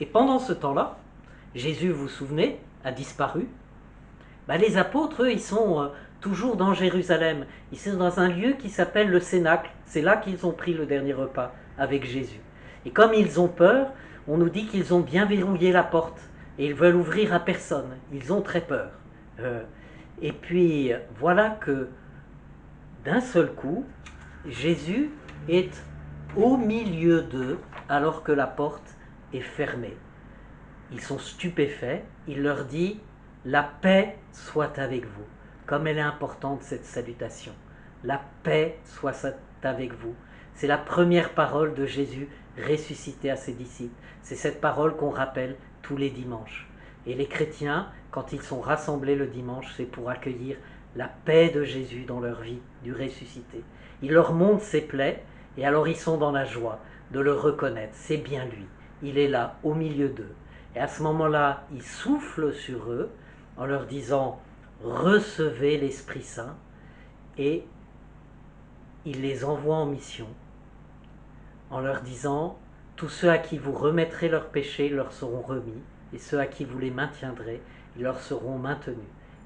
Et pendant ce temps-là, Jésus, vous vous souvenez, a disparu. Les apôtres, eux, ils sont toujours dans Jérusalem. Ils sont dans un lieu qui s'appelle le Cénacle. C'est là qu'ils ont pris le dernier repas avec Jésus. Et comme ils ont peur, on nous dit qu'ils ont bien verrouillé la porte. Et ils veulent ouvrir à personne. Ils ont très peur. Et puis, voilà que d'un seul coup, Jésus est au milieu d'eux alors que la porte est fermée. Ils sont stupéfaits, il leur dit « La paix soit avec vous ». Comme elle est importante cette salutation. La paix soit avec vous. C'est la première parole de Jésus ressuscité à ses disciples. C'est cette parole qu'on rappelle tous les dimanches. Et les chrétiens, quand ils sont rassemblés le dimanche, c'est pour accueillir la paix de Jésus dans leur vie, du ressuscité. Il leur montre ses plaies, et alors ils sont dans la joie de le reconnaître. C'est bien lui. Il est là, au milieu d'eux. Et à ce moment-là, il souffle sur eux en leur disant « Recevez l'Esprit Saint » et il les envoie en mission en leur disant « Tous ceux à qui vous remettrez leurs péchés leur seront remis et ceux à qui vous les maintiendrez, ils leur seront maintenus. »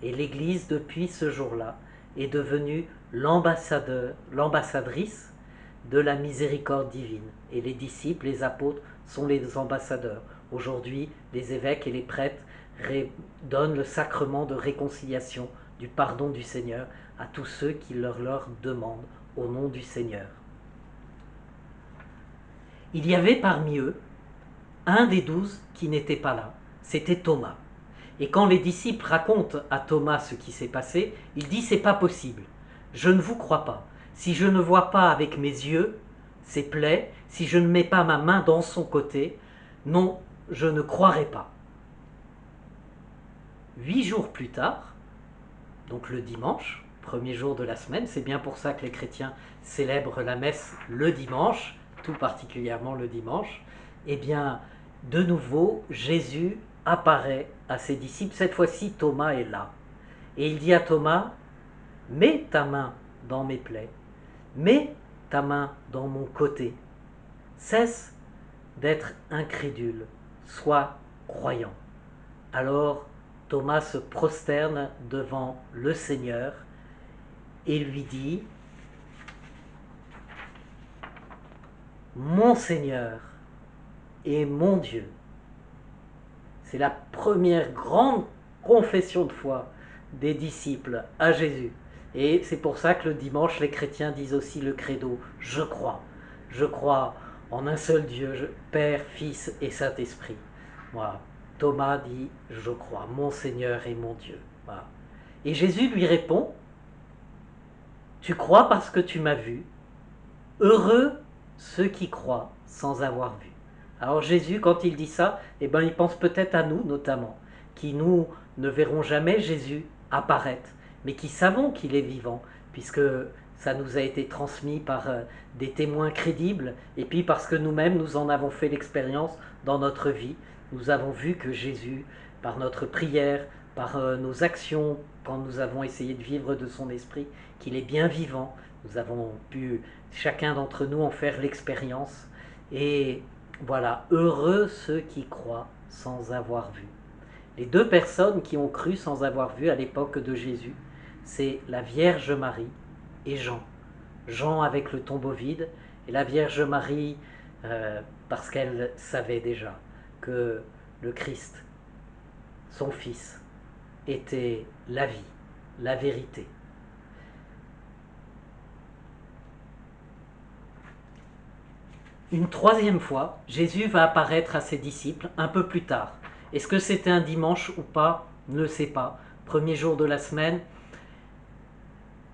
Et l'Église, depuis ce jour-là, est devenue l'ambassadrice de la miséricorde divine. Et les disciples, les apôtres, sont les ambassadeurs. Aujourd'hui, les évêques et les prêtres donnent le sacrement de réconciliation, du pardon du Seigneur à tous ceux qui leur demandent au nom du Seigneur. Il y avait parmi eux un des 12 qui n'était pas là, c'était Thomas. Et quand les disciples racontent à Thomas ce qui s'est passé, il dit « c'est pas possible, je ne vous crois pas. Si je ne vois pas avec mes yeux ses plaies, si je ne mets pas ma main dans son côté, non, je ne croirai pas. » 8 jours plus tard, donc le dimanche, premier jour de la semaine, c'est bien pour ça que les chrétiens célèbrent la messe le dimanche, tout particulièrement le dimanche, eh bien, de nouveau, Jésus apparaît à ses disciples. Cette fois-ci, Thomas est là. Et il dit à Thomas, « Mets ta main dans mes plaies, mets ta main dans mon côté. Cesse d'être incrédule, sois croyant. » Alors Thomas se prosterne devant le Seigneur et lui dit « Mon Seigneur et mon Dieu ». C'est la première grande confession de foi des disciples à Jésus. Et c'est pour ça que le dimanche, les chrétiens disent aussi le credo « Je crois ». Je crois en un seul Dieu, Père, Fils et Saint-Esprit. Voilà. Thomas dit « Je crois, mon Seigneur et mon Dieu ». Voilà. Et Jésus lui répond « Tu crois parce que tu m'as vu. Heureux ceux qui croient sans avoir vu. » Alors Jésus, quand il dit ça, il pense peut-être à nous notamment, qui nous ne verrons jamais Jésus apparaître, mais qui savons qu'il est vivant, puisque ça nous a été transmis par des témoins crédibles, et puis parce que nous-mêmes, nous en avons fait l'expérience dans notre vie. Nous avons vu que Jésus, par notre prière, par nos actions, quand nous avons essayé de vivre de son esprit, qu'il est bien vivant. Nous avons pu, chacun d'entre nous, en faire l'expérience. Et voilà, heureux ceux qui croient sans avoir vu. Les 2 personnes qui ont cru sans avoir vu à l'époque de Jésus, c'est la Vierge Marie et Jean. Jean avec le tombeau vide, et la Vierge Marie parce qu'elle savait déjà que le Christ, son Fils, était la vie, la vérité. Une 3e fois, Jésus va apparaître à ses disciples un peu plus tard. Est-ce que c'était un dimanche ou pas? Ne le sais pas. Premier jour de la semaine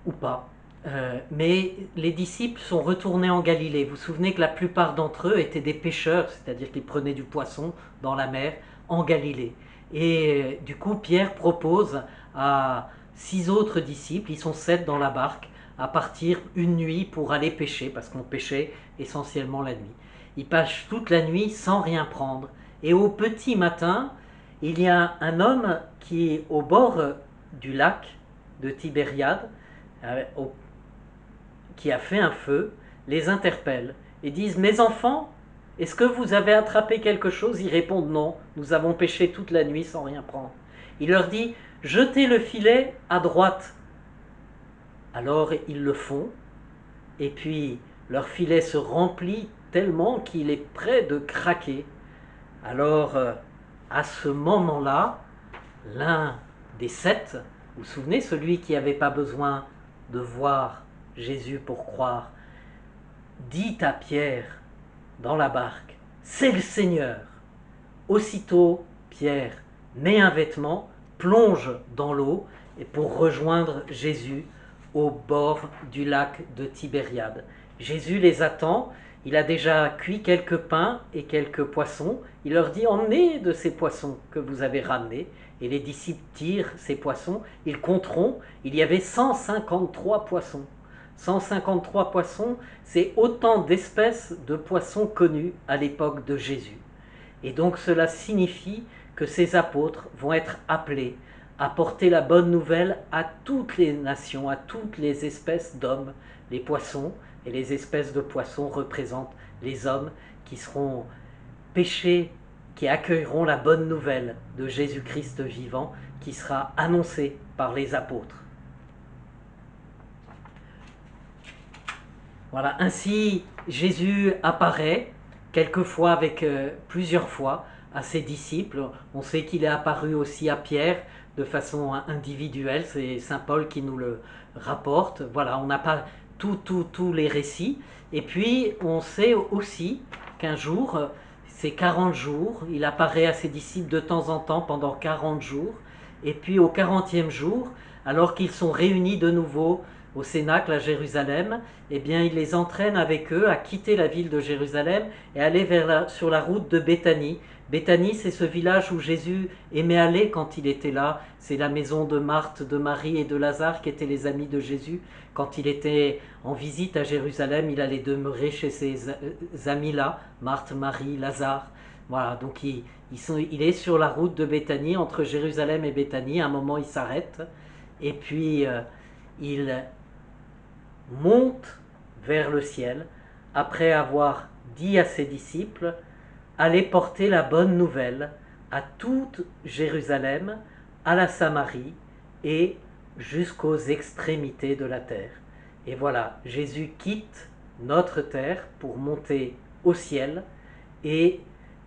ou pas. Mais les disciples sont retournés en Galilée. Vous vous souvenez que la plupart d'entre eux étaient des pêcheurs, c'est-à-dire qu'ils prenaient du poisson dans la mer en Galilée. Et du coup, Pierre propose à 6 autres disciples, ils sont 7 dans la barque, à partir une nuit pour aller pêcher, parce qu'on pêchait essentiellement la nuit. Ils pêchent toute la nuit sans rien prendre. Et au petit matin, il y a un homme qui est au bord du lac de Tibériade, qui a fait un feu, les interpelle et disent « Mes enfants, Est-ce que vous avez attrapé quelque chose? Ils répondent non, nous avons pêché toute la nuit sans rien prendre. Il leur dit, jetez le filet à droite. Alors ils le font, et puis leur filet se remplit tellement qu'il est prêt de craquer. Alors à ce moment-là, l'un des 7, vous vous souvenez, celui qui n'avait pas besoin de voir Jésus pour croire, dit à Pierre dans la barque, c'est le Seigneur. Aussitôt, Pierre met un vêtement, plonge dans l'eau et pour rejoindre Jésus au bord du lac de Tibériade. Jésus les attend, il a déjà cuit quelques pains et quelques poissons. Il leur dit, emmenez de ces poissons que vous avez ramenés. Et les disciples tirent ces poissons, ils compteront, il y avait 153 poissons. 153 poissons, c'est autant d'espèces de poissons connus à l'époque de Jésus. Et donc cela signifie que ces apôtres vont être appelés à porter la bonne nouvelle à toutes les nations, à toutes les espèces d'hommes. Les poissons et les espèces de poissons représentent les hommes qui seront péchés, qui accueilleront la bonne nouvelle de Jésus-Christ vivant qui sera annoncée par les apôtres. Voilà, ainsi Jésus apparaît quelquefois avec plusieurs fois à ses disciples. On sait qu'il est apparu aussi à Pierre de façon individuelle, c'est saint Paul qui nous le rapporte. Voilà, on n'a pas tous les récits. Et puis on sait aussi qu'un jour, c'est 40 jours, il apparaît à ses disciples de temps en temps pendant 40 jours. Et puis au 40e jour, alors qu'ils sont réunis de nouveau au Cénacle à Jérusalem, eh bien, il les entraîne avec eux à quitter la ville de Jérusalem et aller sur la route de Béthanie. Béthanie, c'est ce village où Jésus aimait aller quand il était là. C'est la maison de Marthe, de Marie et de Lazare qui étaient les amis de Jésus. Quand il était en visite à Jérusalem, il allait demeurer chez ces amis-là, Marthe, Marie, Lazare. Voilà, donc il est sur la route de Béthanie, entre Jérusalem et Béthanie. À un moment, il s'arrête et puis il monte vers le ciel après avoir dit à ses disciples, allez porter la bonne nouvelle à toute Jérusalem, à la Samarie et jusqu'aux extrémités de la terre. Et voilà, Jésus quitte notre terre pour monter au ciel et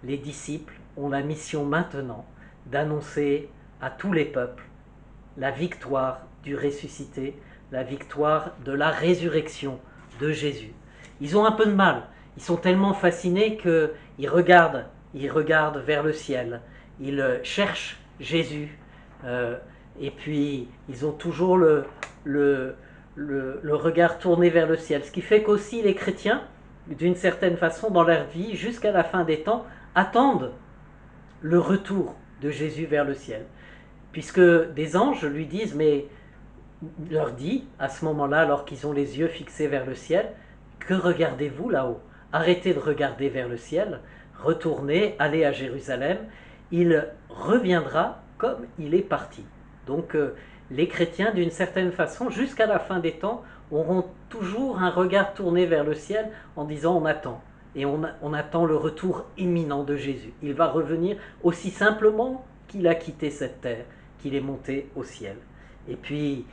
les disciples ont la mission maintenant d'annoncer à tous les peuples la victoire du ressuscité, la victoire de la résurrection de Jésus. Ils ont un peu de mal, ils sont tellement fascinés qu'ils regardent vers le ciel, ils cherchent Jésus, et puis ils ont toujours le regard tourné vers le ciel. Ce qui fait qu'aussi les chrétiens, d'une certaine façon, dans leur vie, jusqu'à la fin des temps, attendent le retour de Jésus vers le ciel. Puisque des anges lui disent, mais leur dit à ce moment-là, alors qu'ils ont les yeux fixés vers le ciel, que regardez-vous là-haut? Arrêtez de regarder vers le ciel, retournez, allez à Jérusalem, il reviendra comme il est parti. Donc les chrétiens, d'une certaine façon, jusqu'à la fin des temps, auront toujours un regard tourné vers le ciel en disant on attend. Et on attend le retour imminent de Jésus. Il va revenir aussi simplement qu'il a quitté cette terre, qu'il est monté au ciel. Et puis,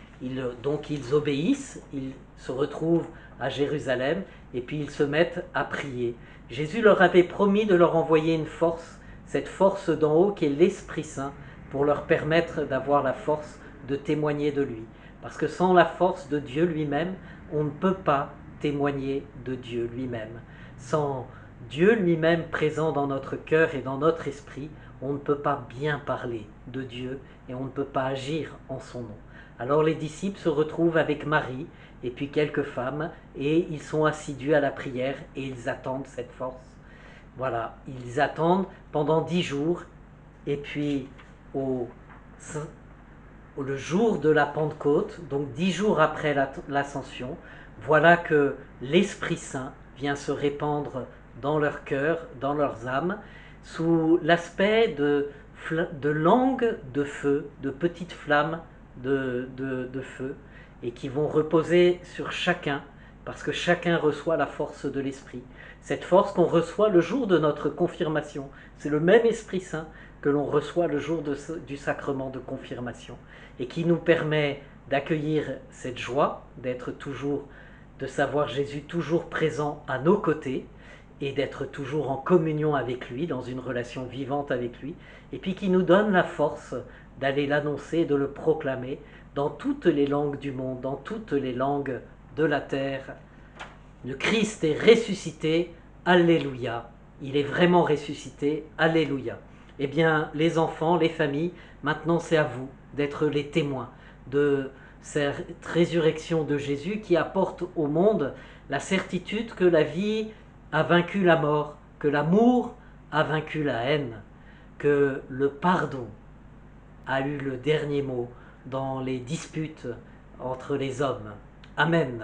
donc ils obéissent, ils se retrouvent à Jérusalem, et puis ils se mettent à prier. Jésus leur avait promis de leur envoyer une force, cette force d'en haut qui est l'Esprit Saint, pour leur permettre d'avoir la force de témoigner de lui. Parce que sans la force de Dieu lui-même, on ne peut pas témoigner de Dieu lui-même. Sans Dieu lui-même présent dans notre cœur et dans notre esprit, on ne peut pas bien parler de Dieu et on ne peut pas agir en son nom. Alors les disciples se retrouvent avec Marie et puis quelques femmes et ils sont assidus à la prière et ils attendent cette force. Voilà, ils attendent pendant 10 jours et puis le jour de la Pentecôte, donc 10 jours après l'ascension, voilà que l'Esprit Saint vient se répandre dans leur cœur, dans leurs âmes, sous l'aspect de langues de feu, de petites flammes de feu, et qui vont reposer sur chacun, parce que chacun reçoit la force de l'Esprit. Cette force qu'on reçoit le jour de notre confirmation, c'est le même Esprit Saint que l'on reçoit le jour du sacrement de confirmation, et qui nous permet d'accueillir cette joie, d'être toujours, de savoir Jésus toujours présent à nos côtés, et d'être toujours en communion avec lui, dans une relation vivante avec lui, et puis qui nous donne la force d'aller l'annoncer, de le proclamer dans toutes les langues du monde, dans toutes les langues de la terre. Le Christ est ressuscité, alléluia. Il est vraiment ressuscité, alléluia. Eh bien, les enfants, les familles, maintenant c'est à vous d'être les témoins de cette résurrection de Jésus qui apporte au monde la certitude que la vie a vaincu la mort, que l'amour a vaincu la haine, que le pardon a eu le dernier mot dans les disputes entre les hommes. Amen.